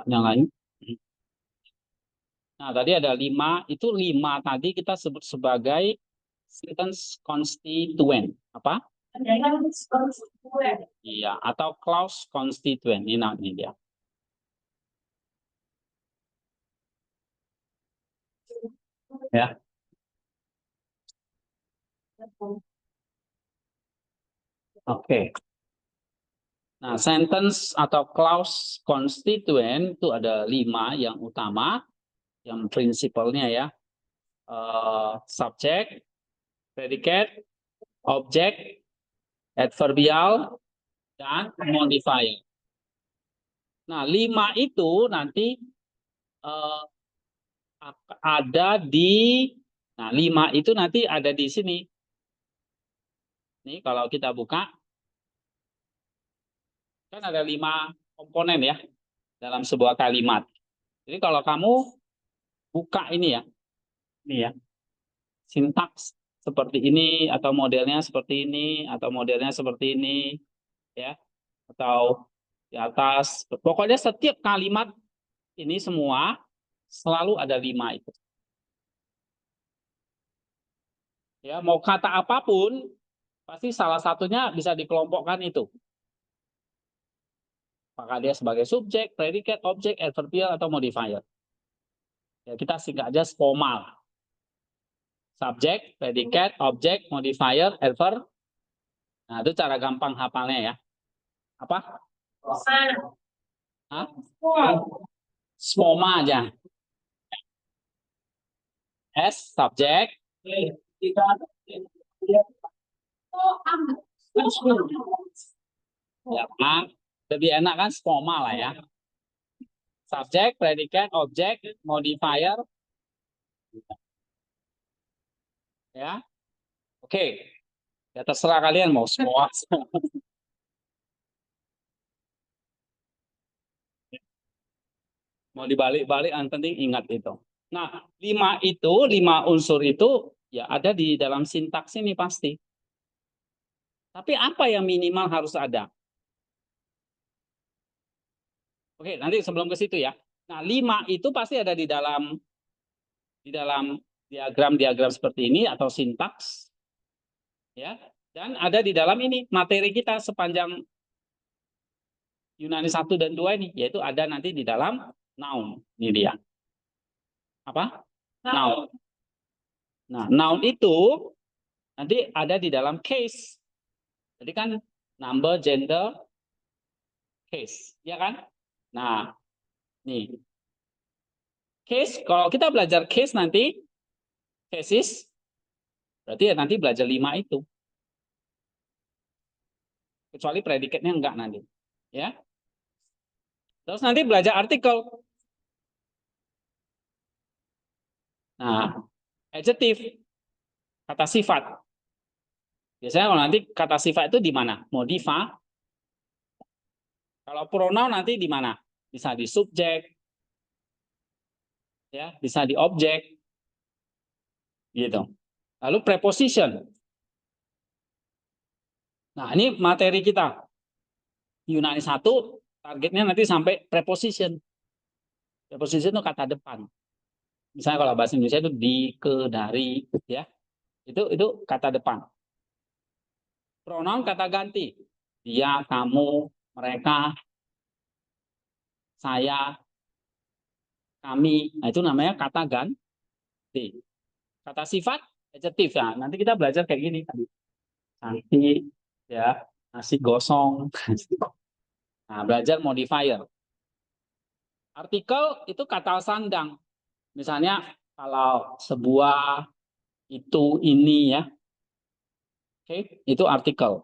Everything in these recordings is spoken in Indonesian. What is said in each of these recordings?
Yang lain. Nah, tadi ada 5, itu 5 tadi kita sebut sebagai sentence constituent. Apa? Iya, atau clause constituent. Ini dia. Ya. Oke. Nah, sentence atau clause constituent itu ada 5 yang utama, yang prinsipalnya ya. Subject, predicate, object, adverbial, dan modifier. Nah, 5 itu nanti uh, ada di, nah 5 itu nanti ada di sini. Nih kalau kita buka, kan ada 5 komponen ya dalam sebuah kalimat. Jadi kalau kamu buka ini ya, sintaks seperti ini atau modelnya seperti ini atau modelnya seperti ini, ya, atau di atas. Pokoknya setiap kalimat ini semua selalu ada 5 itu. Ya, mau kata apapun pasti salah satunya bisa dikelompokkan itu. Apakah dia sebagai subjek, predicate, objek, adverbial, atau modifier. Ya, kita singkat aja SPOMA. Subjek, predicate, objek, modifier, adverb. Nah, itu cara gampang hafalnya ya. Apa? Hah? SPOMA aja. S, subjek. Ya, lebih enak kan SPOMA lah ya. Subjek, predicate, objek, modifier. Ya. Oke. Ya terserah kalian mau semua. Mau dibalik-balik, yang penting ingat itu. Nah, 5 unsur itu ya ada di dalam sintaks ini pasti. Tapi apa yang minimal harus ada? Oke, nanti sebelum ke situ ya. Nah, 5 itu pasti ada di dalam diagram-diagram seperti ini atau sintaks. Ya. Dan ada di dalam ini materi kita sepanjang Yunani 1 dan 2 ini, yaitu ada nanti di dalam noun. Ini dia. Apa? Noun. Nah, noun itu nanti ada di dalam case. Jadi kan number, gender, case, ya kan? Nah, nih. Case, kalau kita belajar case nanti, cases, berarti ya nanti belajar 5 itu. Kecuali predikatnya enggak nanti. Ya. Terus nanti belajar artikel. Nah, adjective, kata sifat. Biasanya kalau nanti kata sifat itu di mana? Modifa. Kalau pronoun nanti di mana? Bisa di subjek, ya, bisa di objek, gitu. Lalu preposition. Nah, ini materi kita. Yunani 1, targetnya nanti sampai preposition. Preposition itu kata depan. Misalnya kalau bahasa Indonesia itu di, ke, dari, ya. Itu kata depan. Pronoun kata ganti. Dia, kamu, mereka, saya, kami. Nah, itu namanya kata ganti. Kata sifat, adjective. Nah, nanti kita belajar kayak gini tadi. Cantik, ya, nasi gosong. Nah, belajar modifier. Artikel itu kata sandang. Misalnya kalau sebuah, itu, ini ya. Oke, itu artikel.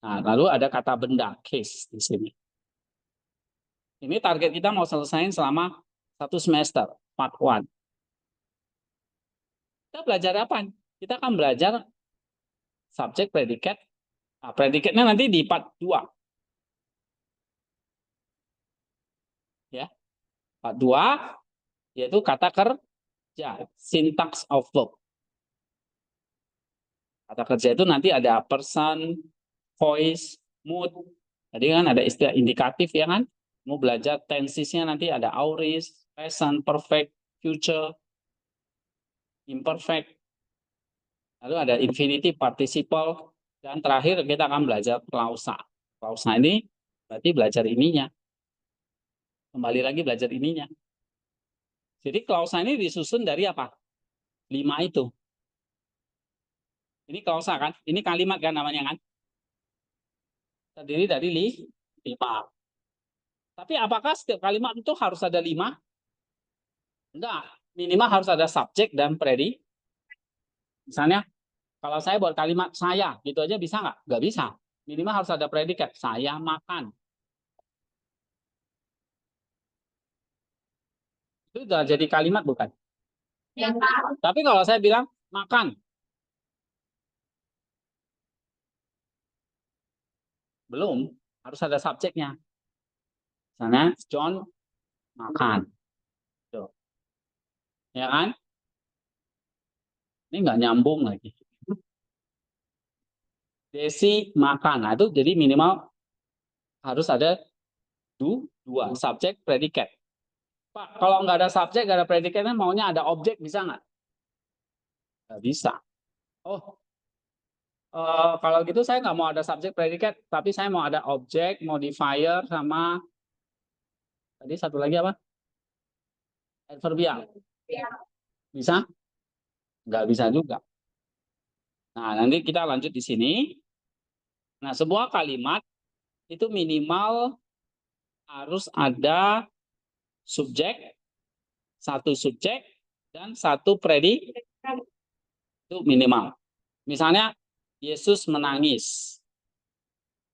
Nah, lalu ada kata benda, case di sini. Ini target kita mau selesaiin selama 1 semester, part 1. Kita belajar apa? Kita akan belajar subjek, predikat. Nah, predikatnya nanti di part 2. Ya. Part 2 yaitu kata kerja, syntax of verb. Kata kerja itu nanti ada person, voice, mood. Tadi kan ada istilah indikatif ya kan? Mau belajar tensesnya nanti ada aorist, present, perfect, future, imperfect. Lalu ada infinitive, participle, dan terakhir kita akan belajar clausa. Clausa ini berarti belajar ininya. Kembali lagi belajar ininya. Jadi clausa ini disusun dari apa? 5 itu. Ini clausa kan? Ini kalimat kan namanya kan? Terdiri dari 5. Tapi apakah setiap kalimat itu harus ada 5? Enggak. Minimal harus ada subjek dan predikat. Misalnya, kalau saya buat kalimat saya, gitu aja bisa nggak? Nggak bisa. Minimal harus ada predikat. Saya makan. Itu udah jadi kalimat bukan? Ya, Pak. Tapi kalau saya bilang makan, belum. Harus ada subjeknya. Misalnya, John makan. Tuh. Ya kan? Ini nggak nyambung lagi. Desi makan. Nah, itu jadi minimal harus ada dua subjek predikat. Pak, kalau nggak ada subjek, nggak ada predikatnya, maunya ada objek, bisa nggak? Nggak bisa. Oh, kalau gitu saya nggak mau ada subjek predikat, tapi saya mau ada objek, modifier, sama tadi satu lagi apa? Adverbial. Bisa? Nggak bisa juga. Nah, nanti kita lanjut di sini. Nah, sebuah kalimat itu minimal harus ada subjek, satu subjek, dan satu predikat. Itu minimal. Misalnya, Yesus menangis.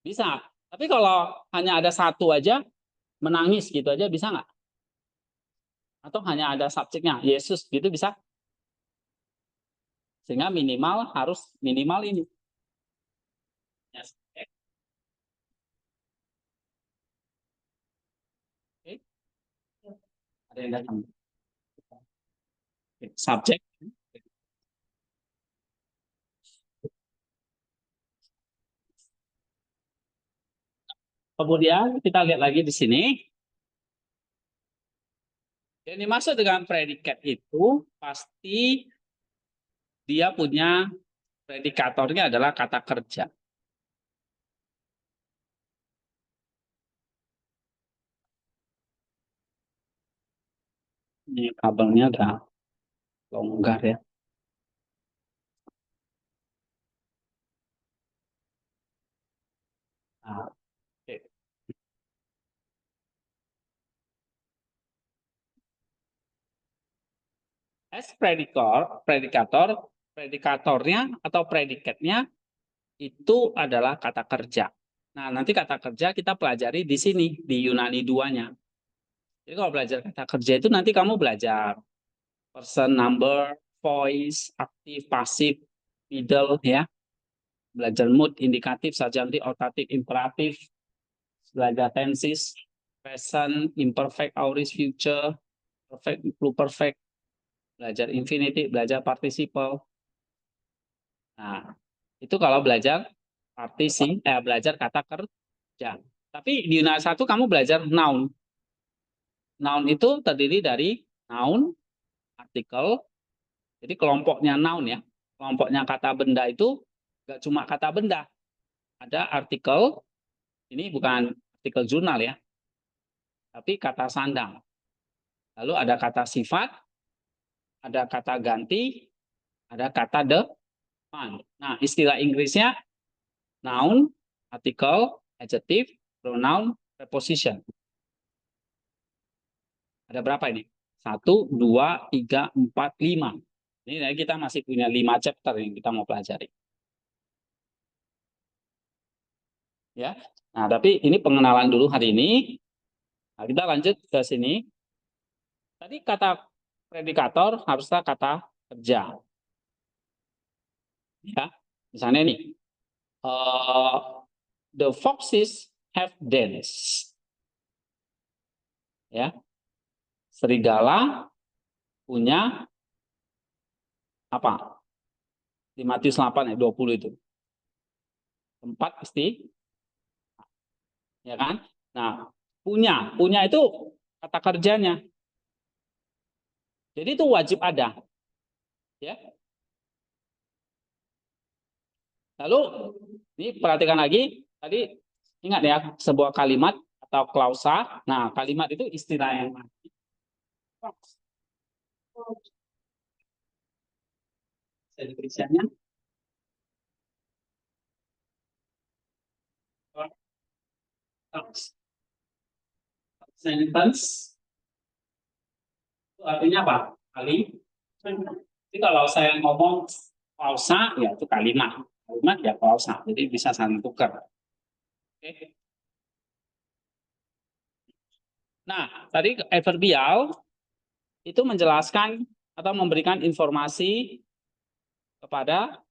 Bisa. Tapi kalau hanya ada satu aja, menangis gitu aja bisa nggak? Atau hanya ada subjeknya, Yesus gitu bisa? Sehingga minimal harus minimal ini. Oke. Ada yang datang. Subjek. Kemudian kita lihat lagi di sini. Yang dimaksud dengan predikat itu pasti dia punya predikatornya adalah kata kerja. Ini kabelnya udah longgar ya. Nah, oke. As predikatornya atau predikatnya itu adalah kata kerja. Nah, nanti kata kerja kita pelajari di sini, di Yunani 2-nya. Jadi kalau belajar kata kerja itu nanti kamu belajar person, number, voice, aktif, pasif, middle, ya. Belajar mood, indikatif, subjunctive, optatif, imperatif, belajar tenses, present, imperfect, aorist, future, perfect, pluperfect, belajar infinitive, belajar participle. Nah, itu kalau belajar belajar kata kerja. Tapi di Yunani 1 kamu belajar noun. Noun itu terdiri dari noun, artikel. Jadi kelompoknya noun ya. Kelompoknya kata benda itu nggak cuma kata benda. Ada artikel, ini bukan artikel jurnal ya, tapi kata sandang. Lalu ada kata sifat, ada kata ganti, ada kata depan. Nah, istilah Inggrisnya noun, artikel, adjective, pronoun, preposition. Ada berapa ini? 1, 2, 3, 4, 5. Ini kita masih punya 5 chapter yang kita mau pelajari. Ya. Nah, tapi ini pengenalan dulu hari ini. Nah, kita lanjut ke sini. Tadi kata predikator haruslah kata kerja. Ya. Misalnya ini, the foxes have dens. Ya. Serigala punya apa? Di Matius 8 ayat 20 itu. Tempat pasti, ya kan? Nah, Punya itu kata kerjanya. Jadi itu wajib ada, ya. Lalu ini perhatikan lagi, tadi ingat ya sebuah kalimat atau klausa. Nah, kalimat itu istilah yang tulisannya sentence itu artinya apa? Jadi kalau saya ngomong klausa ya itu kalimat. Kalimat ya klausa. Jadi bisa saling tukar. Oke. Nah, tadi adverbial itu menjelaskan atau memberikan informasi kepada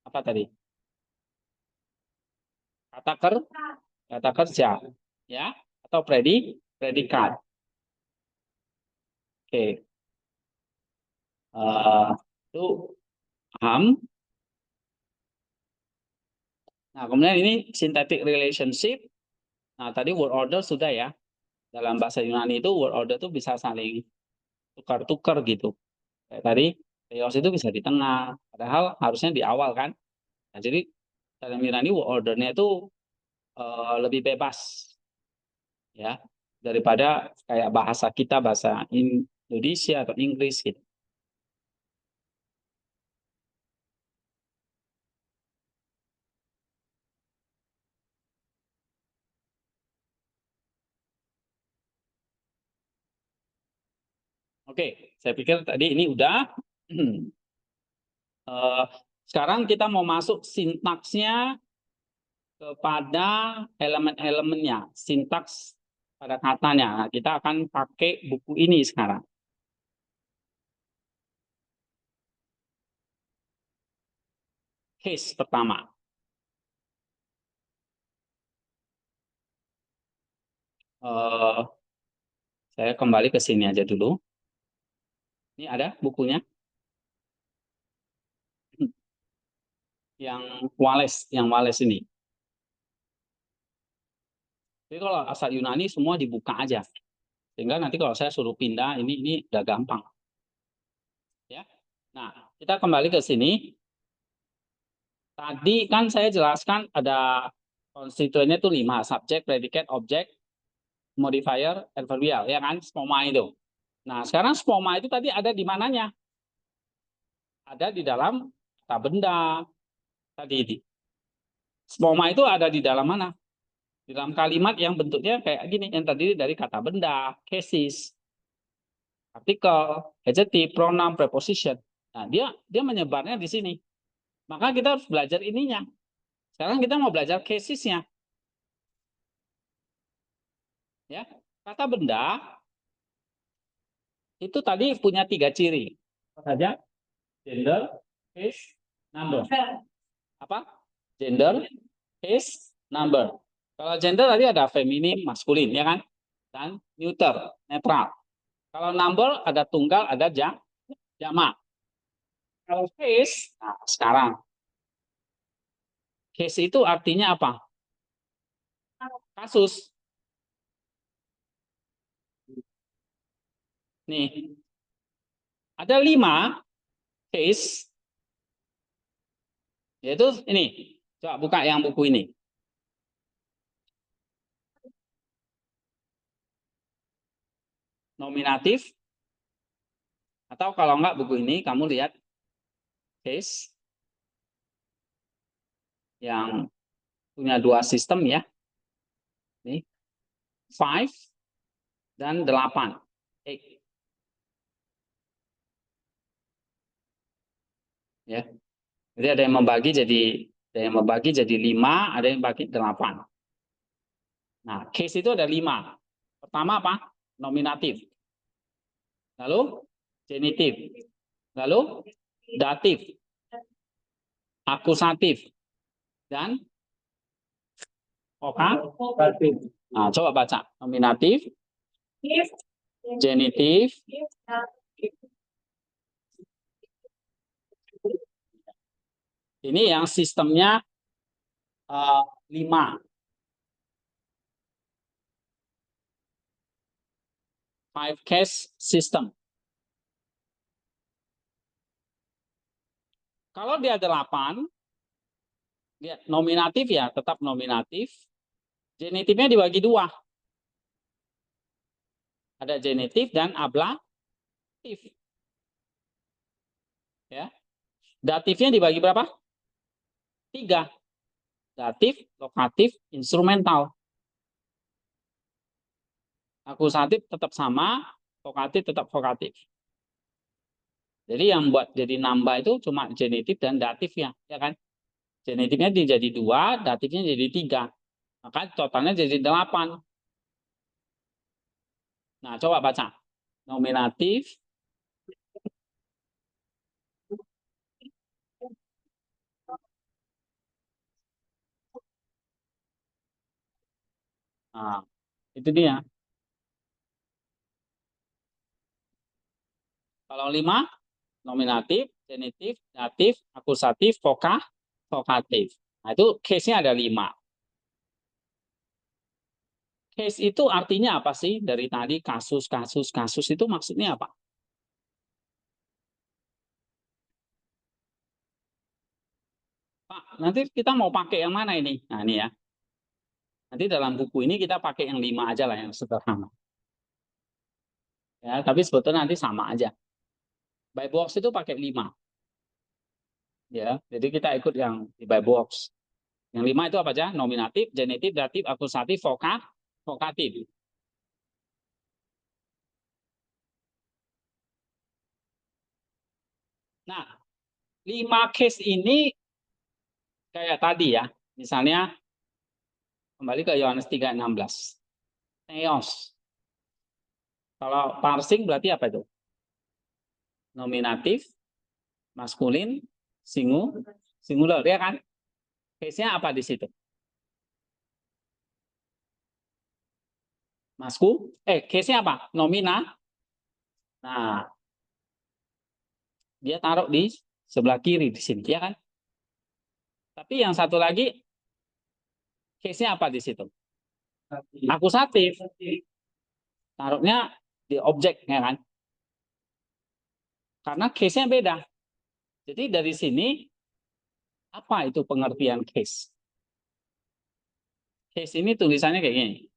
apa tadi? Kata kerja, ya, atau predikat. Oke. Itu paham. Nah, kemudian ini synthetic relationship. Nah, tadi word order sudah ya. Dalam bahasa Yunani itu word order itu bisa saling tukar-tukar gitu. Kayak tadi theos itu bisa di tengah, padahal harusnya di awal kan. Nah, jadi dalam Yunani word ordernya itu lebih bebas ya daripada kayak bahasa kita bahasa Indonesia atau Inggris gitu. Oke, saya pikir tadi ini udah. Sekarang kita mau masuk sintaksnya kepada elemen-elemennya, sintaks pada katanya. Nah, kita akan pakai buku ini sekarang. Case pertama. Saya kembali ke sini aja dulu. Ini ada bukunya. Yang Wales ini. Jadi kalau asal Yunani semua dibuka aja. Sehingga nanti kalau saya suruh pindah ini udah gampang. Ya. Nah, kita kembali ke sini. Tadi kan saya jelaskan ada konstituennya itu 5, subjek, predikat, objek, modifier, adverbial, ya kan? Spoma itu. Nah, sekarang spoma itu tadi ada di mananya? Ada di dalam kata benda tadi ini. Spoma itu ada di dalam mana? Di dalam kalimat yang bentuknya kayak gini, yang terdiri dari kata benda, cases, artikel, adjective, pronoun, preposition. Nah, dia menyebarnya di sini. Maka kita harus belajar ininya. Sekarang kita mau belajar casesnya. Ya, kata benda itu tadi punya 3 ciri. Apa saja? Gender, case, number. Apa? Gender, case, number. Kalau gender tadi ada feminim, maskulin, ya kan? Dan neuter, netral. Kalau number ada tunggal, ada jamak. Kalau case, nah sekarang case itu artinya apa? Kasus. Nih, ada 5 case, yaitu ini. Coba buka yang buku ini. Nominatif, atau kalau enggak buku ini, kamu lihat case yang punya 2 sistem ya. Nih, 5 dan 8. Ya. Jadi ada yang membagi jadi 5, ada yang bagi 8. Nah, case itu ada 5. Pertama apa? Nominatif. Lalu genitif. Lalu datif, akusatif, dan vokatif. Nah, coba baca. Nominatif, genitif, ini yang sistemnya 5. Five case system. Kalau dia 8, dia nominatif ya, tetap nominatif. Genitifnya dibagi 2. Ada genitif dan ablatif. Ya. Datifnya dibagi berapa? 3. Datif, lokatif, instrumental. Akusatif tetap sama, vokatif tetap vokatif. Jadi yang buat jadi nambah itu cuma genitif dan datif ya kan? Genitifnya jadi 2, datifnya jadi 3. Maka totalnya jadi 8. Nah, coba baca. Nominatif, nah, itu dia. Kalau 5, nominatif, genitif, datif, akusatif, vokatif. Nah, itu case-nya ada 5. Case itu artinya apa sih? Dari tadi kasus, kasus, kasus itu maksudnya apa? Pak, nanti kita mau pakai yang mana ini? Nah, ini ya. Nanti dalam buku ini kita pakai yang 5 aja lah, yang sederhana. Ya, tapi sebetulnya nanti sama aja. By box itu pakai 5. Ya, jadi kita ikut yang di by box. Yang 5 itu apa aja? Nominatif, genitif, datif, akusatif, vokatif. Nah, 5 case ini kayak tadi ya. Misalnya kembali ke Yohanes 3:16. Theos. Kalau parsing berarti apa itu? Nominatif, maskulin, singular ya kan? Case-nya apa di situ? Case-nya apa? Nah, dia taruh di sebelah kiri di sini, ya kan? Tapi yang satu lagi, case-nya apa di situ? Akusatif. Taruhnya di objek, ya kan? Karena case-nya beda. Jadi dari sini, apa itu pengertian case? Case ini tulisannya kayak gini.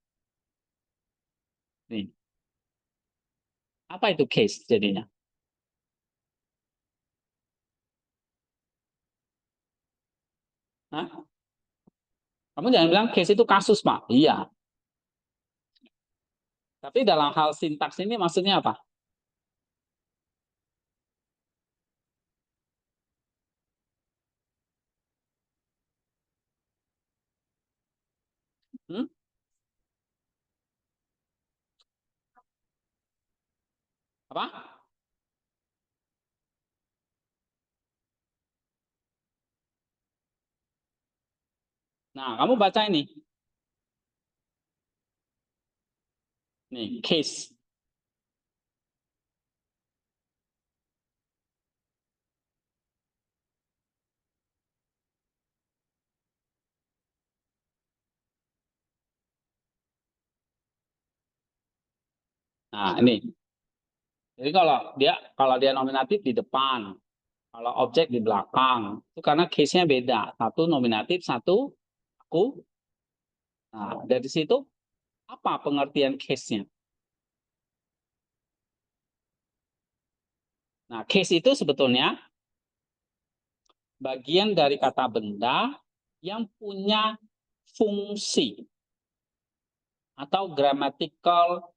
Nih. Apa itu case jadinya? Hah? Kamu jangan bilang case itu kasus, Pak. Iya. Tapi dalam hal sintaks ini maksudnya apa? Hmm? Apa? Nah, kamu baca ini. Nih, case. Nah, ini. Jadi kalau dia nominatif di depan, kalau objek di belakang, itu karena case-nya beda. Satu nominatif, satu aku. Nah, dari situ apa pengertian case-nya? Nah, case itu sebetulnya bagian dari kata benda yang punya fungsi atau grammatical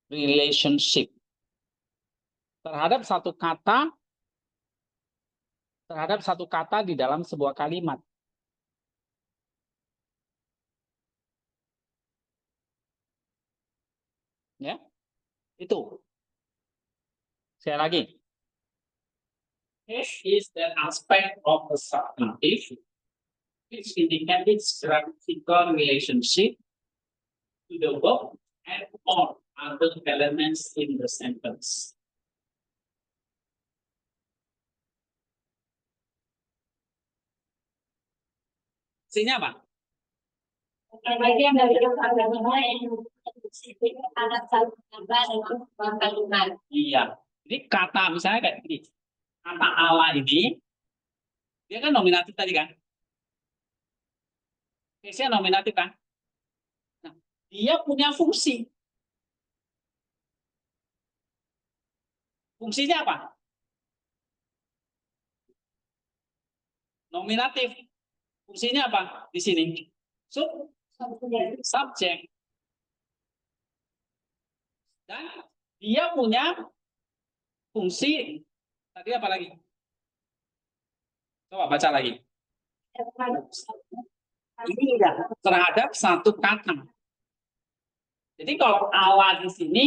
relationship terhadap satu kata di dalam sebuah kalimat. Ya, itu. Sekali lagi, case is the aspect of a substantive which indicates grammatical relationship to the verb and or other elements in the sentence. Artinya apa? Bagian dari kata-kata yang anak satu tambah dengan kalimat. Iya. Jadi kata misalnya kayak gini. Kata Allah ini dia kan nominatif tadi kan? Case-nya nominatif kan? Nah, dia punya fungsi. Fungsinya apa? Nominatif. Fungsinya apa di sini? Subjek. Dan dia punya fungsi tadi apa lagi? Coba baca lagi. Ini terhadap satu kata. Jadi kalau Allah di sini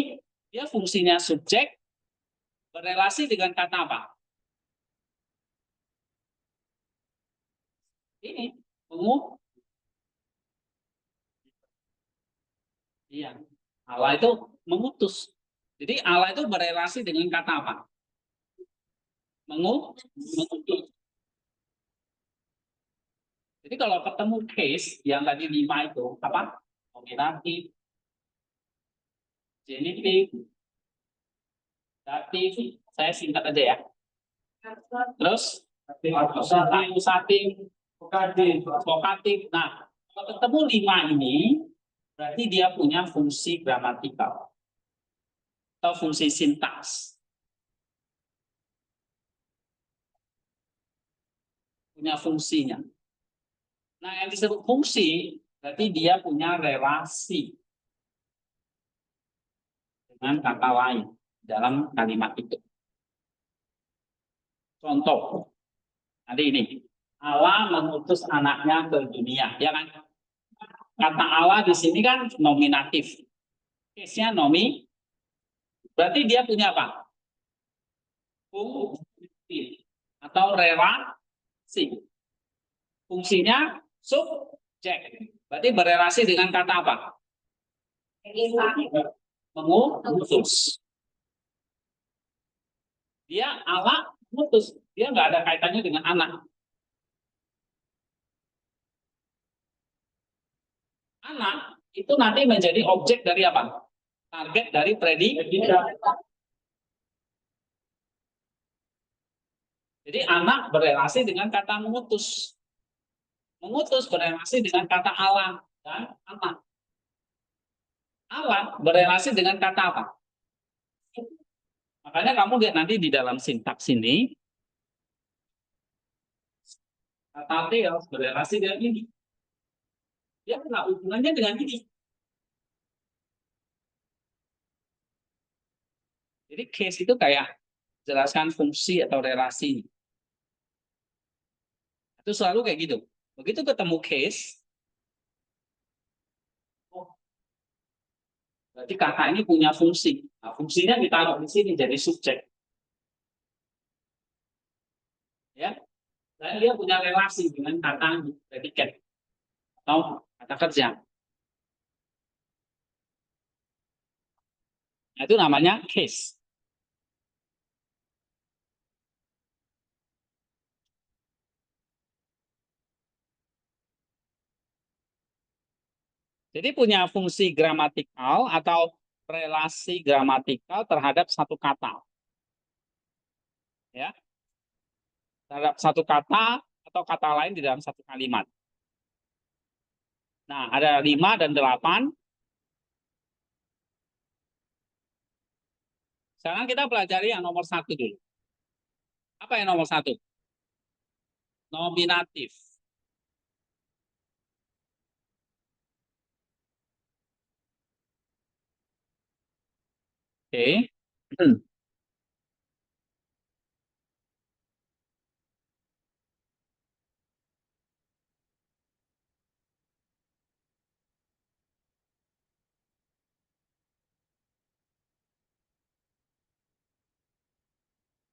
dia fungsinya subjek berrelasi dengan kata apa? Ini mengu. Iya. Allah itu mengutus. Jadi Allah itu berrelasi dengan kata apa? Mengutus. Jadi kalau ketemu case yang tadi 5 itu apa? Nominatif, genitif, datif, saya singkat aja ya. Terus akusatif, vokatif. Nah, kalau ketemu 5 ini berarti dia punya fungsi gramatikal atau fungsi sintaks. Punya fungsinya. Nah, yang disebut fungsi berarti dia punya relasi dengan kata lain dalam kalimat itu. Contoh, nanti ini. Allah mengutus anaknya ke dunia, ya kan? Kata Allah di sini kan nominatif. Case-nya nomi, berarti dia punya apa? Fungsi atau relasi. Fungsinya subjek. Berarti berrelasi dengan kata apa? Mengutus. Dia Allah mengutus. Dia nggak ada kaitannya dengan anak. Anak itu nanti menjadi objek dari apa? Target dari predikat. Jadi anak berrelasi dengan kata mengutus. Mengutus berrelasi dengan kata Allah dan anak. Allah berrelasi dengan kata apa? Makanya kamu lihat nanti di dalam sintaks ini, kata T harus berrelasi dengan ini. Dia kena hubungannya dengan ini. Jadi case itu kayak jelaskan fungsi atau relasi. Itu selalu kayak gitu. Begitu ketemu case, oh, berarti kata ini punya fungsi. Nah, fungsinya ditaruh di sini jadi subjek. Ya, dan dia punya relasi dengan kata predikat atau kata kerja. Nah, itu namanya case. Jadi punya fungsi gramatikal atau relasi gramatikal terhadap satu kata. Ya, terhadap satu kata atau kata lain di dalam satu kalimat. Nah, ada 5 dan 8. Sekarang kita pelajari yang nomor 1 dulu. Apa yang nomor 1? Nominatif. Oke.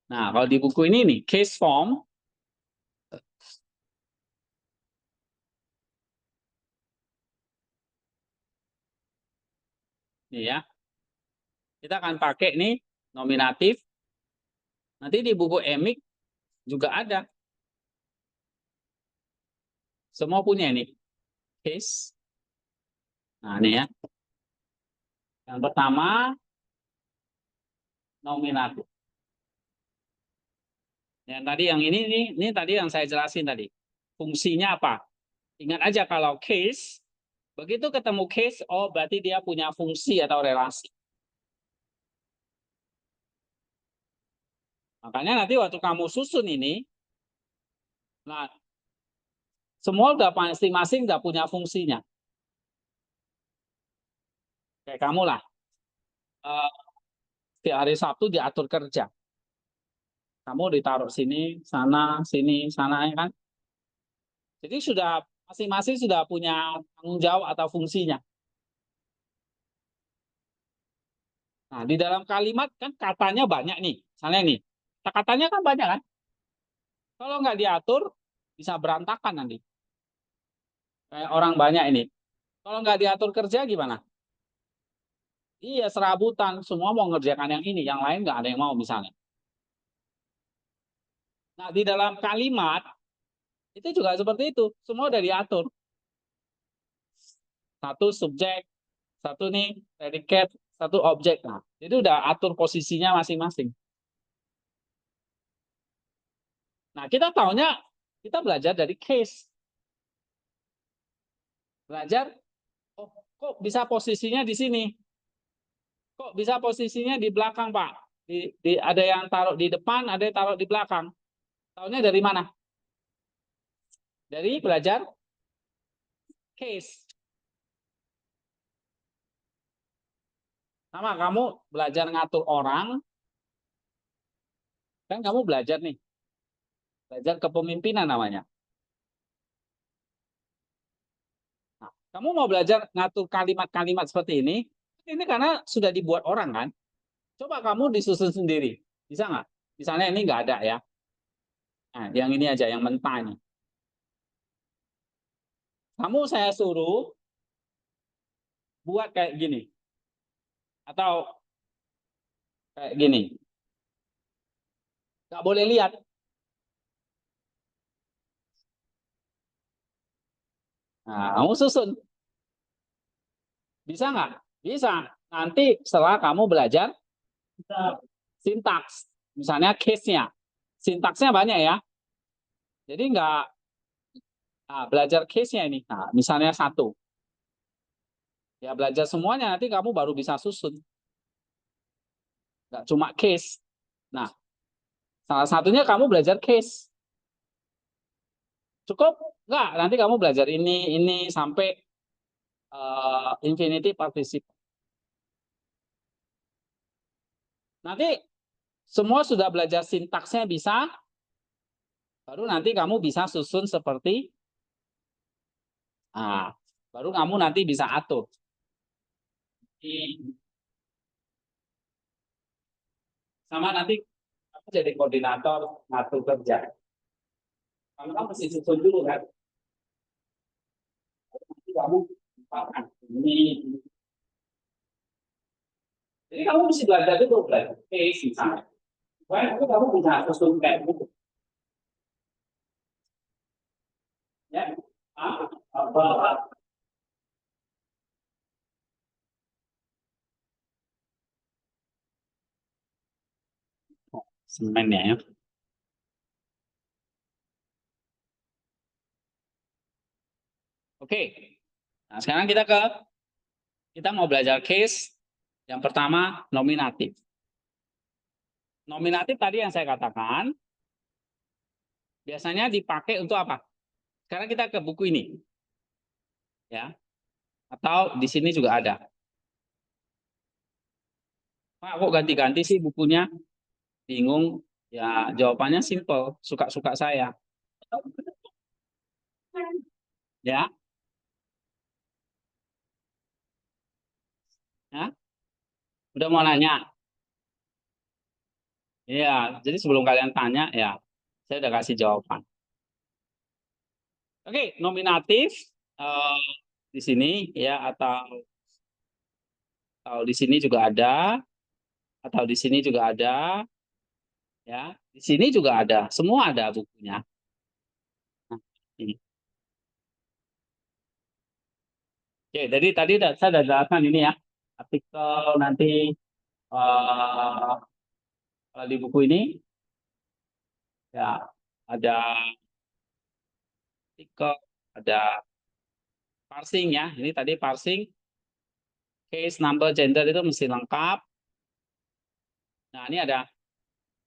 Nah, kalau di buku ini nih, case form. Nih ya. Kita akan pakai nih nominatif. Nanti di buku EMIC juga ada. Semua punya ini. Case. Nah, ini ya. Yang pertama, nominatif. Yang tadi yang ini tadi yang saya jelasin tadi. Fungsinya apa? Ingat aja kalau case, begitu ketemu case, oh berarti dia punya fungsi atau relasi. Makanya nanti waktu kamu susun ini, nah semua udah masing-masing udah punya fungsinya. Kayak kamu lah, di hari Sabtu diatur kerja. Kamu ditaruh sini, sana, ya kan? Jadi sudah masing-masing sudah punya tanggung jawab atau fungsinya. Nah, di dalam kalimat kan katanya banyak nih. Misalnya nih, katanya kan banyak kan? Kalau nggak diatur, bisa berantakan nanti. Kayak orang banyak ini. Kalau nggak diatur kerja gimana? Iya, serabutan. Semua mau ngerjakan yang ini, yang lain nggak ada yang mau misalnya. Nah, di dalam kalimat, itu juga seperti itu. Semua udah diatur. Satu subjek, satu nih predikat, satu objek. Nah, itu udah atur posisinya masing-masing. Nah, kita tahunya, kita belajar dari case. Belajar, oh, kok bisa posisinya di sini? Kok bisa posisinya di belakang, Pak? Ada yang taruh di depan, ada yang taruh di belakang. Tahunya dari mana? Dari belajar case. Sama kamu belajar ngatur orang, kan kamu belajar nih. Belajar kepemimpinan namanya. Nah, kamu mau belajar ngatur kalimat-kalimat seperti ini karena sudah dibuat orang kan. Coba kamu disusun sendiri. Bisa nggak? Misalnya ini nggak ada ya. Nah, yang ini aja, yang mentah ini. Kamu saya suruh buat kayak gini. Atau kayak gini. Nggak boleh lihat. Nah, kamu susun. Bisa nggak? Bisa. Nanti setelah kamu belajar sintaks. Misalnya case-nya. Sintaksnya banyak ya. Jadi nggak belajar case-nya ini. Nah, misalnya satu. Ya belajar semuanya nanti kamu baru bisa susun. Nggak cuma case. Nah, salah satunya kamu belajar case. Cukup? Nggak, nanti kamu belajar ini sampai infinity participle. Nanti semua sudah belajar sintaksnya bisa, baru nanti kamu bisa susun seperti, baru kamu nanti bisa atur. Sama nanti kamu jadi koordinator ngatur kerja. Kamu kan mesti susun dulu kan. Nanti kamu ini. Jadi kamu mesti belajar dulu, belajar case misalnya. Supaya kamu bisa susun kayak gitu. Ya, apa semen ya. Oke. Nah, sekarang kita mau belajar case. Yang pertama nominatif. Nominatif tadi yang saya katakan biasanya dipakai untuk apa? Sekarang kita ke buku ini. Ya. Atau di sini juga ada. Pak, kok ganti-ganti sih bukunya? Bingung. Ya, jawabannya simple, suka-suka saya. Ya, ya. Udah mau nanya? Iya, jadi sebelum kalian tanya ya, saya udah kasih jawaban. Oke, nominatif eh, di sini ya atau di sini juga ada, atau di sini juga ada, ya. Di sini juga ada, semua ada bukunya. Nah, ini. Oke, jadi tadi saya sudah jelaskan ini ya, artikel nanti kalau di buku ini ya ada artikel, ada parsing ya. Ini tadi parsing, case, number, gender itu mesti lengkap. Nah, ini ada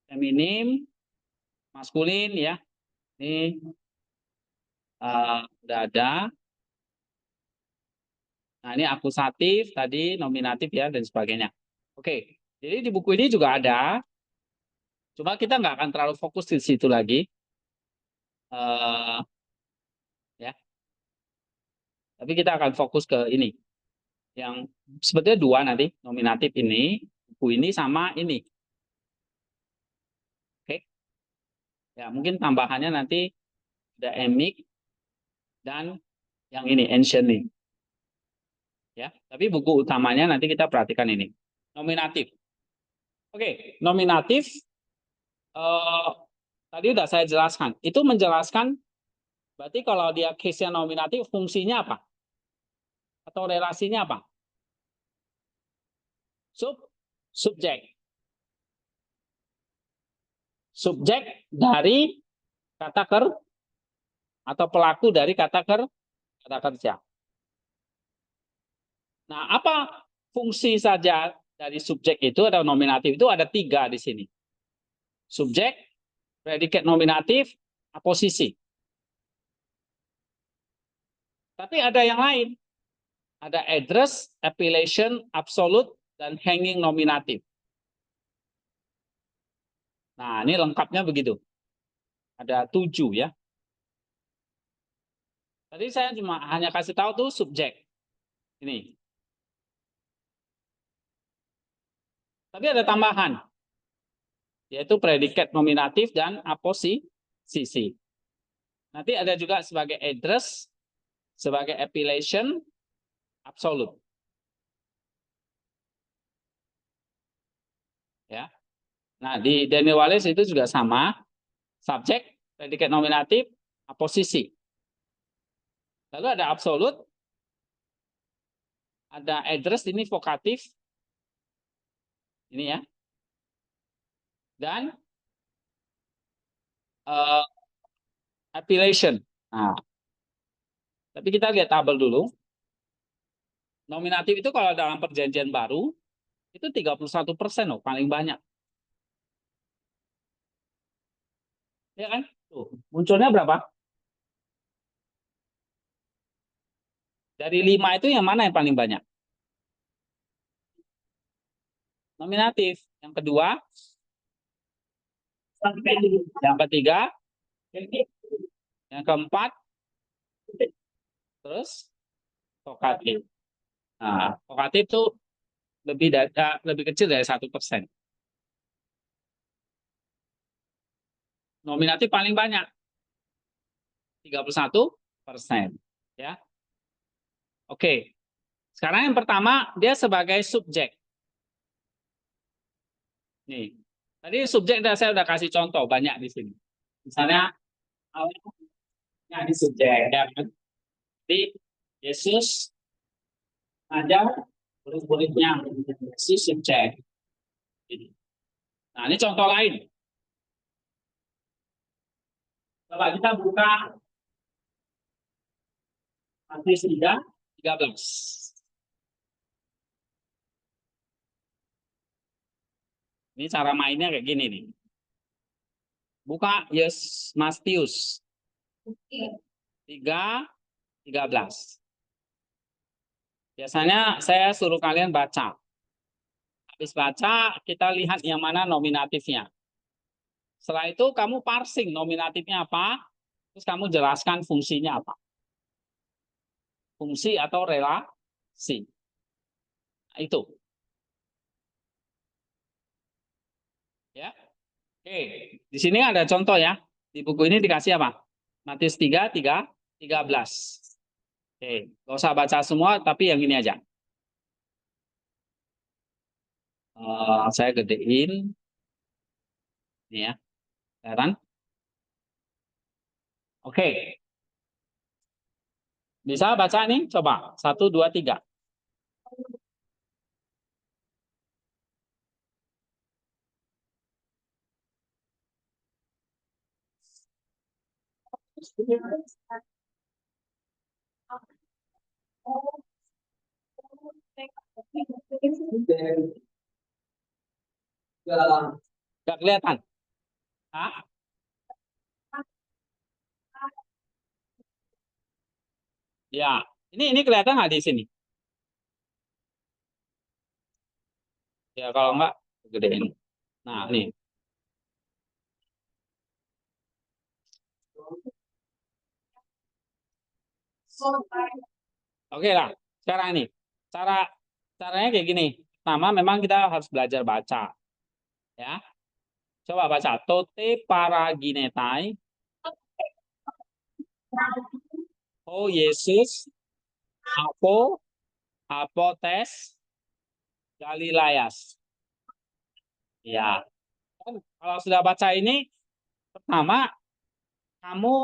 feminim, maskulin ya. Ini udah ada. Nah, ini akusatif tadi, nominatif ya, dan sebagainya. Oke, jadi di buku ini juga ada. Cuma kita nggak akan terlalu fokus di situ lagi. Ya, tapi kita akan fokus ke ini. Yang sebetulnya dua nanti, nominatif ini, buku ini sama ini. Oke. Ya, mungkin tambahannya nanti ada emik dan yang ini, anciently. Ya, tapi buku utamanya nanti kita perhatikan ini. Nominatif. Oke, nominatif tadi udah saya jelaskan. Itu menjelaskan berarti kalau dia case-nya nominatif fungsinya apa? Atau relasinya apa? Subjek. Subjek dari kata atau pelaku dari kata kerja. Nah, apa fungsi saja dari subjek itu atau nominatif itu ada 3 di sini. Subjek, predikat nominatif, aposisi. Tapi ada yang lain. Ada address, appellation, absolute, dan hanging nominatif. Nah, ini lengkapnya begitu. Ada 7 ya. Tadi saya cuma hanya kasih tahu tuh subjek. Ini. Tapi ada tambahan. Yaitu predikat nominatif dan aposisi. Nanti ada juga sebagai address, sebagai appellation, absolute. Ya. Nah, di Daniel Wallace itu juga sama. Subjek, predikat nominatif, aposisi. Lalu ada absolute, ada address, ini vokatif. Ini ya. Dan appellation. Nah, tapi kita lihat tabel dulu. Nominatif itu kalau dalam perjanjian baru, itu 31% loh, paling banyak. Ya kan? Tuh, munculnya berapa? Dari 5 itu yang mana yang paling banyak? Nominatif. Yang kedua, yang ketiga, yang keempat, terus vokatif. Nah, vokatif itu lebih kecil dari 1%. Nominatif paling banyak, 31%. Ya. Oke. Sekarang yang pertama, dia sebagai subjek. Nih. Tadi subjek saya udah kasih contoh banyak di sini. Misalnya awalnya di subjek ya kan. Jadi Yesus ada murid-muridnya. Yesus subjek. Nah, ini contoh lain. Coba kita buka Matius 3:13. Ini cara mainnya kayak gini nih. Buka Matius 3:13. Biasanya saya suruh kalian baca. Habis baca, kita lihat yang mana nominatifnya. Setelah itu kamu parsing nominatifnya apa, terus kamu jelaskan fungsinya apa. Fungsi atau relasi. Nah, itu. Ya. Oke, di sini ada contoh ya. Di buku ini dikasih apa? Matius 3:13. Oke, nggak usah baca semua, tapi yang ini aja. Saya gedein. Ini ya. Kelihatan? Oke. Bisa baca nih? Coba. Satu, dua, tiga. Nggak kelihatan? Hah? Ya. Ini kelihatan nggak di sini? Ya, kalau nggak, gedein. Nah, nih. Oke lah. Sekarang ini. Caranya kayak gini. Pertama, memang kita harus belajar baca. Ya. Coba baca. Tote paraginetai. Oh Yesus. Apo. Apotes. Galilayas. Ya. Kan kalau sudah baca ini, pertama, kamu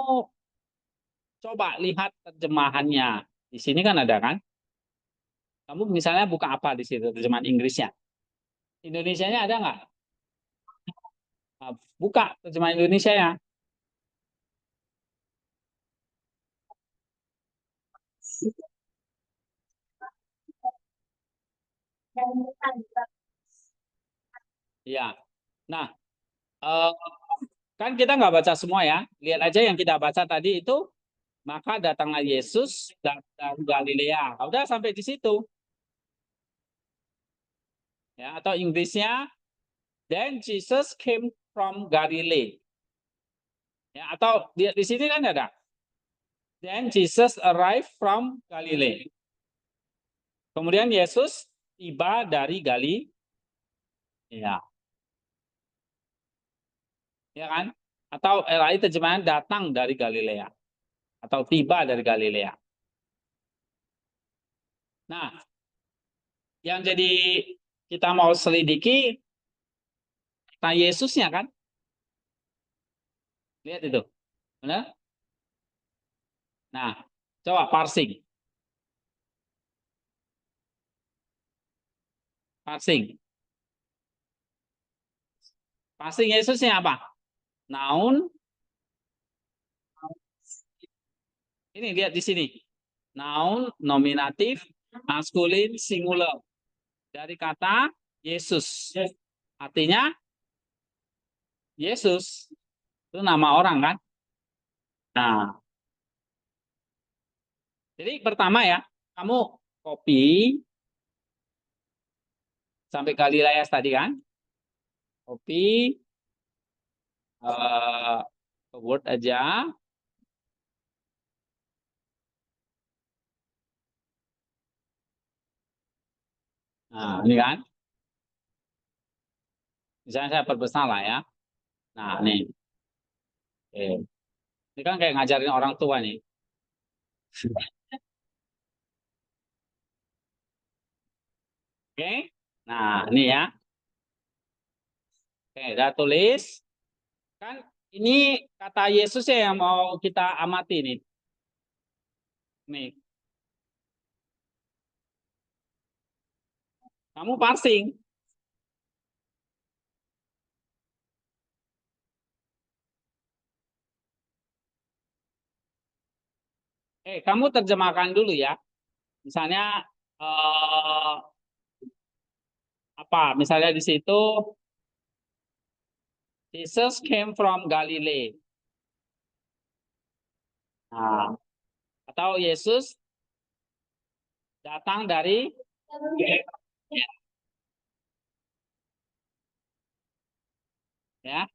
coba lihat terjemahannya. Di sini kan ada kan? Kamu misalnya buka apa di situ terjemahan Inggrisnya? Indonesianya ada nggak? Nah, buka terjemahan Indonesia ya. Iya. Nah, eh, kan kita nggak baca semua ya. Lihat aja yang kita baca tadi itu. Maka datanglah Yesus dari Galilea. Udah sampai di situ. Ya, atau Inggrisnya, Then Jesus came from Galilee. Ya, atau di sini kan ada. Then Jesus arrived from Galilee. Kemudian Yesus tiba dari Galilea. Ya, ya kan? Atau lain terjemahan datang dari Galilea atau tiba dari Galilea. Nah, yang jadi kita mau selidiki kata Yesusnya kan? Lihat itu. Benar? Nah, coba parsing. Parsing. Parsing Yesusnya apa? Noun. Ini lihat di sini. Noun, nominatif, maskulin, singular. Dari kata Yesus. Artinya Yesus. Itu nama orang kan? Nah, jadi pertama ya, kamu copy sampai Galileas tadi kan? Copy Word aja. Nah, ini kan. Misalnya saya perbesar lah ya. Nah, nih. Oke. Ini kan kayak ngajarin orang tua nih. Oke. Nah, ini ya. Oke, udah tulis. Kan ini kata Yesus ya yang mau kita amati nih. Nih, kamu parsing. Kamu terjemahkan dulu ya. Misalnya eh, apa? Misalnya di situ Jesus came from Galilee. Nah, atau Yesus datang dari ya.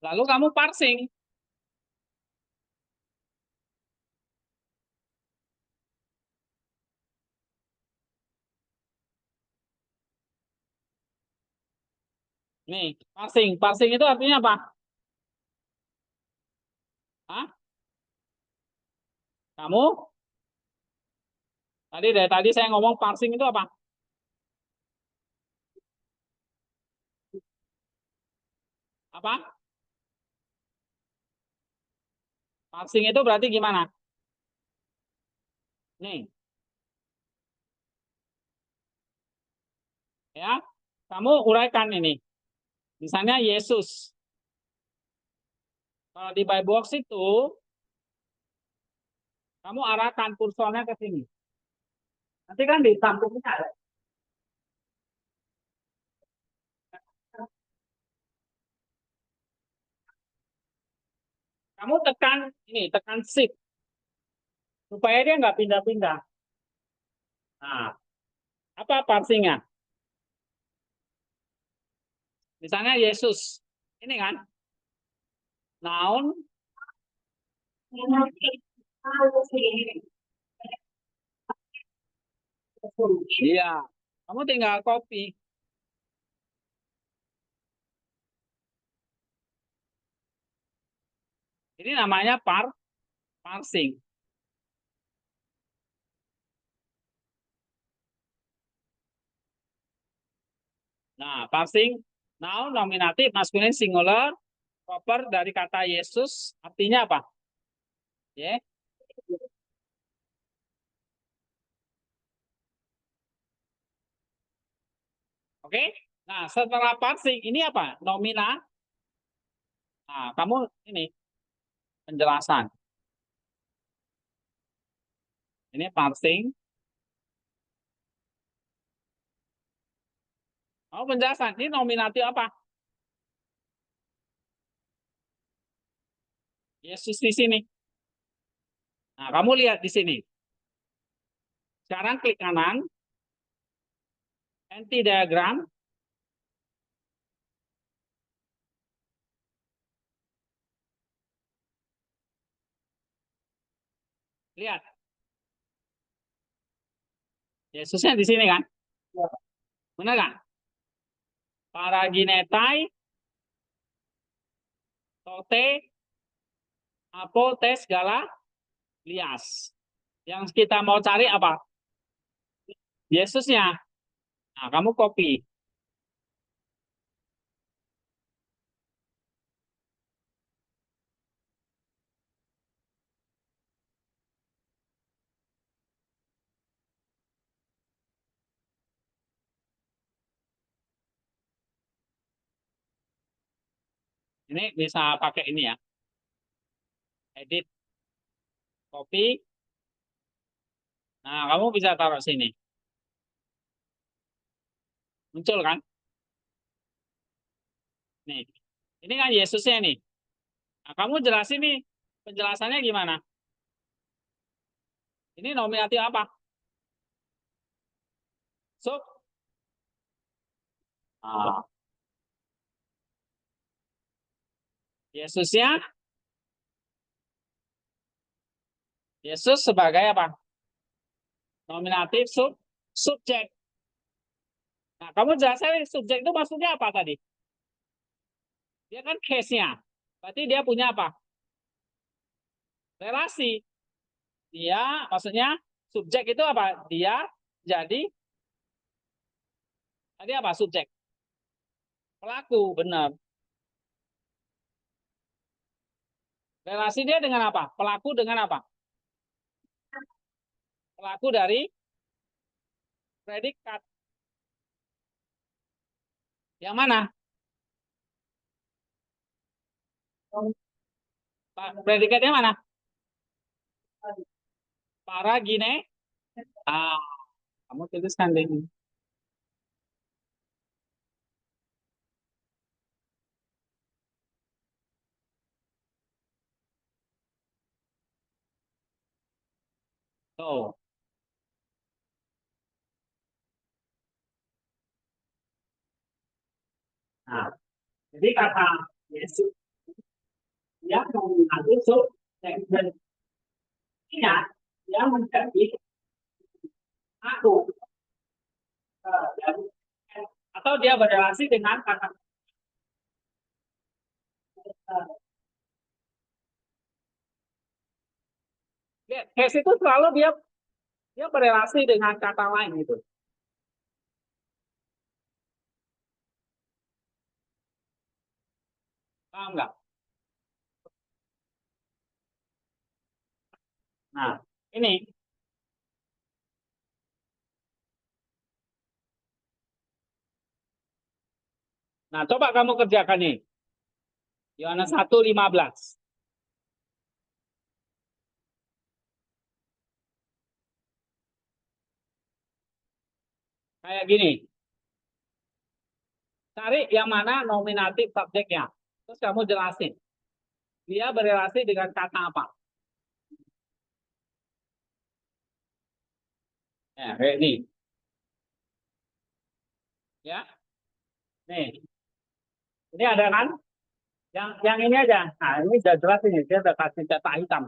Lalu kamu parsing. Nih, parsing. Parsing itu artinya apa? Hah? Kamu tadi dari tadi saya ngomong parsing itu apa? Apa? Parsing itu berarti gimana? Nih, ya. Kamu uraikan ini. Misalnya Yesus. Kalau di Bible Box itu, kamu arahkan kursornya ke sini. Nanti kan di sampingnya ada. Kamu tekan ini, tekan shift supaya dia nggak pindah-pindah. Nah, apa parsingnya? Misalnya Yesus, ini kan noun, iya. Kamu tinggal copy. Ini namanya parsing. Nah, parsing noun, nominatif, maskulin, singular, proper dari kata Yesus, artinya apa? Ya. Oke. Nah, setelah parsing ini apa? Nomina. Nah, kamu ini penjelasan. Ini parsing. Oh, penjelasan. Ini nominatif apa? Yesus di sini. Nah, kamu lihat di sini. Sekarang klik kanan, anti diagram. Lihat, Yesusnya di sini kan? Benar kan? Paraginetai, tote, apo, tes, gala, lias. Yang kita mau cari apa? Yesusnya. Nah, kamu copy. Ini bisa pakai ini ya. Edit, copy. Nah, kamu bisa taruh sini. Muncul kan? Nih. Ini kan Yesusnya nih. Nah, kamu jelasin nih. Penjelasannya gimana? Ini nominatif apa? So, ah, Yesusnya, Yesus sebagai apa? Nominatif subjek. Nah, kamu jelasin subjek itu maksudnya apa tadi? Dia kan case-nya. Berarti dia punya apa? Relasi. Dia, maksudnya subjek itu apa? Dia jadi, tadi apa? Subjek. Pelaku, benar. Relasi dia dengan apa? Pelaku dengan apa? Pelaku dari predikat. Yang mana? Predikatnya mana? Para gine. Ah, kamu tuliskan deh. Tuh. Nah, jadi kata Yesus dia mengandung subjek dan dia menjadi aku. Atau dia berrelasi dengan kata case itu selalu dia dia berrelasi dengan kata lain gitu. Paham nggak? Nah, ini Nah, coba kamu kerjakan nih. Yohanes 1:15. Kayak gini. Cari yang mana nominatif subjeknya. Terus kamu jelasin. Dia berrelasi dengan kata apa? Ya, kayak ini. Ya, nih. Ini ada kan? Yang ini aja. Nah, ini sudah jelas ini. Dia udah kasih cetak hitam.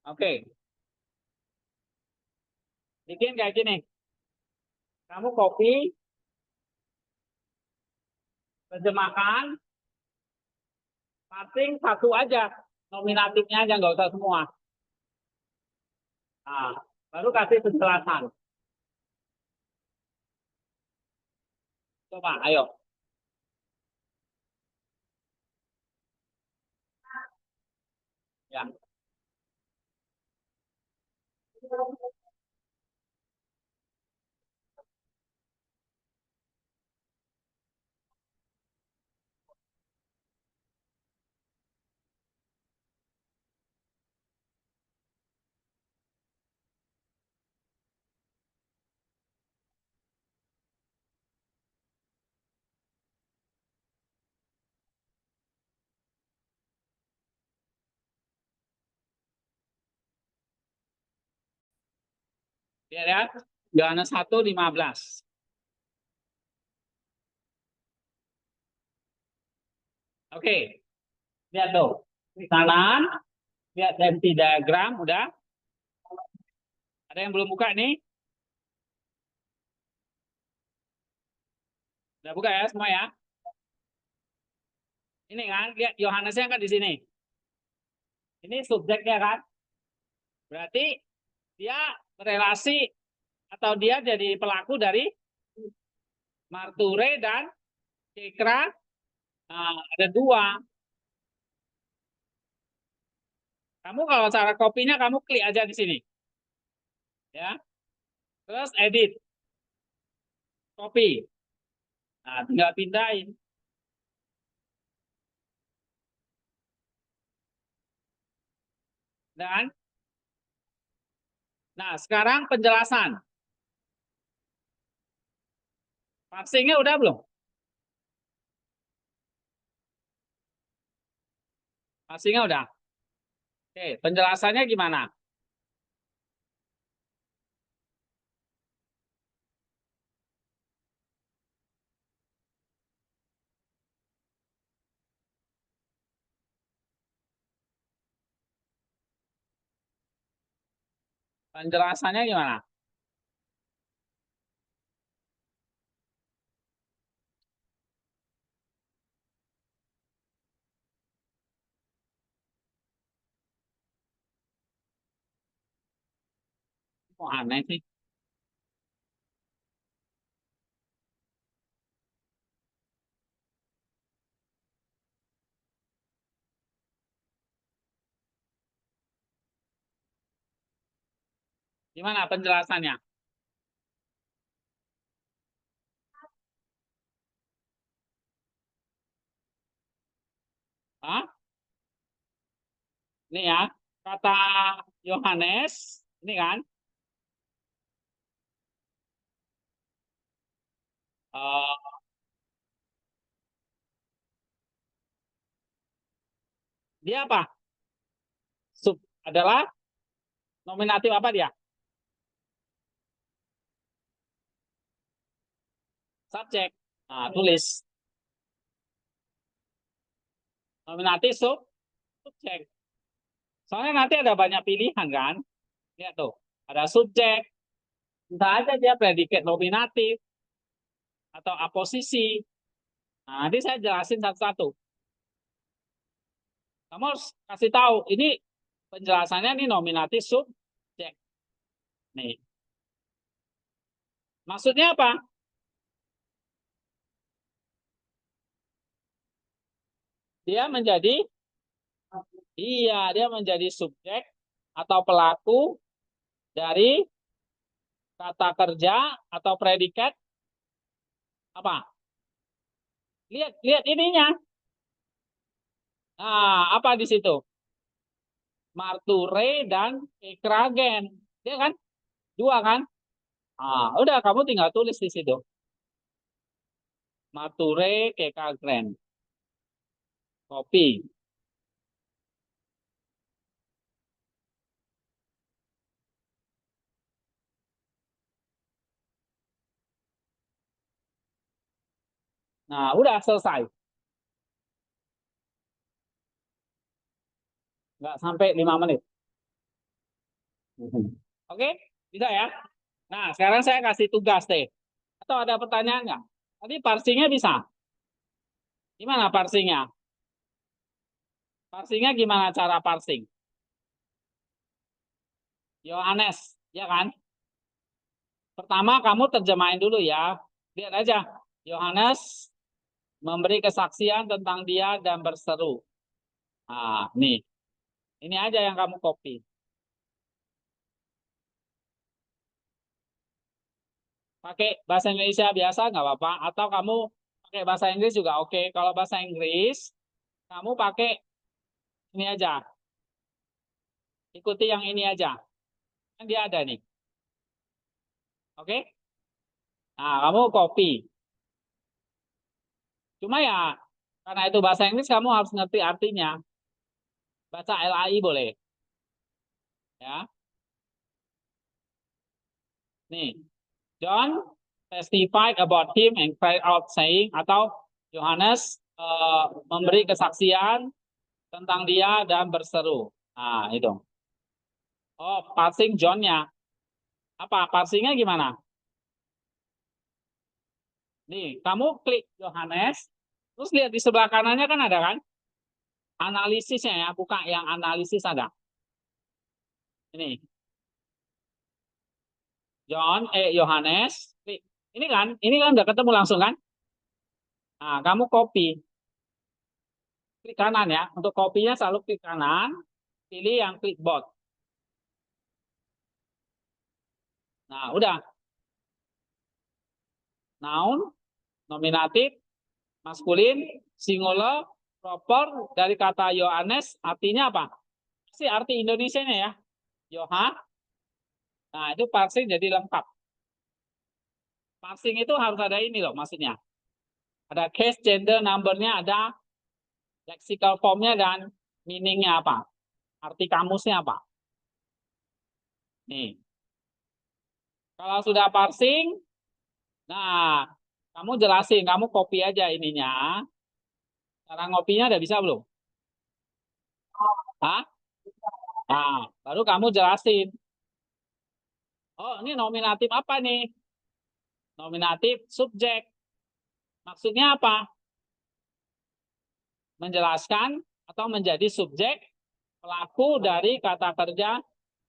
Oke. Bikin kayak gini. Kamu copy, terjemahkan, passing satu aja. Nominatifnya aja, nggak usah semua. Nah, baru kasih penjelasan. Coba, ayo. Ya. Lihat, Yohanes 1:15. Oke, lihat tuh. Di kanan, lihat empty diagram, udah. Ada yang belum buka nih? Udah buka ya semua ya? Ini kan, lihat Yohanesnya kan di sini. Ini subjeknya kan? Berarti dia berelasi atau dia jadi pelaku dari Marture dan Kekra. Nah, ada dua. Kamu kalau cara kopinya kamu klik aja di sini. Ya. Terus edit, copy. Nah, tinggal pindahin. Dan nah, sekarang penjelasan. Parsingnya udah belum? Parsingnya udah. Oke, penjelasannya gimana? Penjelasannya gimana? Kok aneh sih? Gimana penjelasannya? Hah? Ini ya, kata Yohanes, ini kan, eh, dia apa? Sub adalah nominatif apa dia? Subjek. Nah, tulis nominatif subjek. Soalnya nanti ada banyak pilihan kan? Lihat tuh, ada subjek, entah aja dia predikat nominatif atau aposisi. Nah, nanti saya jelasin satu-satu. Kamu harus kasih tahu, ini penjelasannya nih nominatif subjek. Nih, maksudnya apa? Dia menjadi, iya, dia menjadi subjek atau pelaku dari kata kerja atau predikat apa? Lihat ininya. Nah, apa di situ? Marture dan Ekragen. Dia kan? Dua kan? Ah, udah kamu tinggal tulis di situ. Marture, Ekragen. Copy. Nah, udah selesai. Nggak sampai 5 menit. Oke, bisa ya? Nah, sekarang saya kasih tugas deh. Atau ada pertanyaan nggak? Tadi parsingnya bisa. Gimana parsingnya? Parsingnya gimana cara parsing? Yohanes, ya kan? Pertama kamu terjemahin dulu ya. Lihat aja. Yohanes memberi kesaksian tentang dia dan berseru. Nah, nih. Ini aja yang kamu copy. Pakai bahasa Indonesia biasa nggak apa-apa. Atau kamu pakai bahasa Inggris juga oke. Kalau bahasa Inggris, kamu pakai ini aja. Ikuti yang ini aja. Kan dia ada nih. Oke? Nah, kamu copy. Cuma ya, karena itu bahasa Inggris, kamu harus ngerti artinya. Baca LAI boleh. Ya, nih. John testified about him and cried out saying, atau Yohanes memberi kesaksian tentang dia dan berseru. Nah, itu. Oh, parsing John-nya. Apa? Parsingnya gimana? Nih, kamu klik Yohanes, terus lihat di sebelah kanannya kan ada kan? Analisisnya ya, buka yang analisis ada. Ini, Yohanes. Ini kan udah ketemu langsung kan? Nah, kamu copy. Klik kanan ya. Untuk kopinya selalu klik kanan, pilih yang clipboard. Nah, udah. Noun, nominatif, maskulin, singular, proper dari kata Yohanes artinya apa? Pasti arti Indonesianya ya. Yohan. Nah, itu parsing jadi lengkap. Parsing itu harus ada ini loh maksudnya. Ada case, gender, numbernya, ada lexical formnya dan meaningnya apa. Arti kamusnya apa. Nih. Kalau sudah parsing, nah, kamu jelasin, kamu copy aja ininya. Cara ngopinya udah bisa belum? Hah? Nah, baru kamu jelasin. Oh, ini nominatif apa nih? Nominatif subjek. Maksudnya apa? Menjelaskan atau menjadi subjek pelaku dari kata kerja.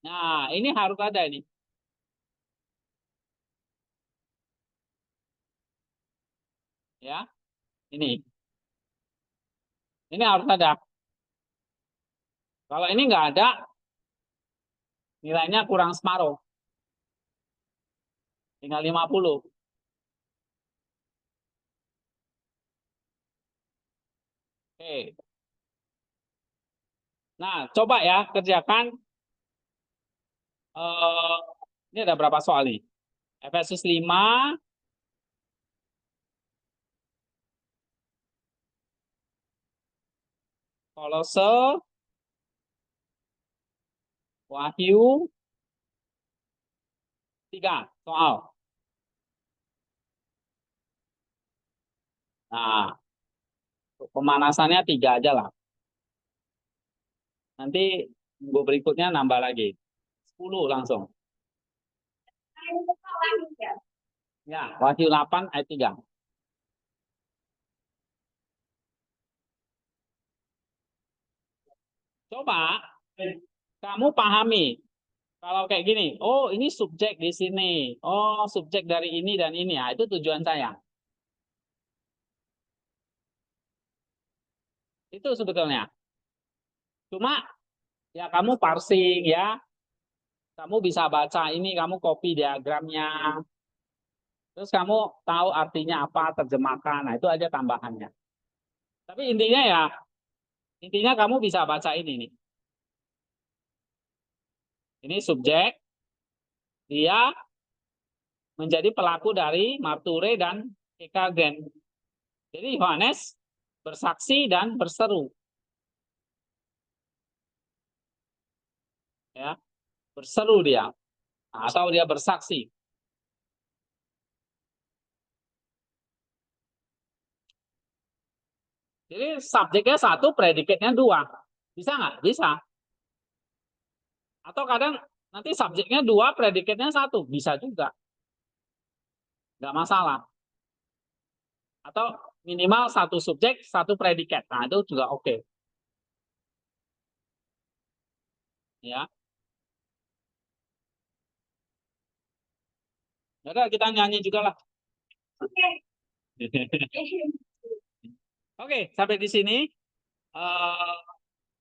Nah, ini harus ada ini. Ya, ini. Ini harus ada. Kalau ini nggak ada, nilainya kurang separuh. Tinggal 50. Oke. Nah, coba ya kerjakan. Eh, ini ada berapa soal nih? Efesus 5, Kolose, Wahyu 3 soal. Nah, pemanasannya 3 aja lah. Nanti minggu berikutnya nambah lagi. 10 langsung. Ya, Wahyu 8 ayat 3. Coba kamu pahami. Kalau kayak gini, oh ini subjek di sini. Oh, subjek dari ini dan ini ya. Itu tujuan saya. Itu sebetulnya. Cuma ya kamu parsing ya. Kamu bisa baca ini, kamu copy diagramnya. Terus kamu tahu artinya apa, terjemahkan. Nah, itu aja tambahannya. Tapi intinya kamu bisa baca ini nih. Ini subjek, dia menjadi pelaku dari marture dan kekagen. Jadi Yohanes bersaksi dan berseru. Ya, berseru dia. Atau dia bersaksi. Jadi subjeknya satu, predikatnya dua. Bisa nggak? Bisa. Atau kadang nanti subjeknya dua, predikatnya satu. Bisa juga. Nggak masalah. Atau minimal satu subjek, satu predikat. Nah, itu juga oke. Ya. Udah, kita nyanyi juga lah. Oke. Oke, sampai di sini.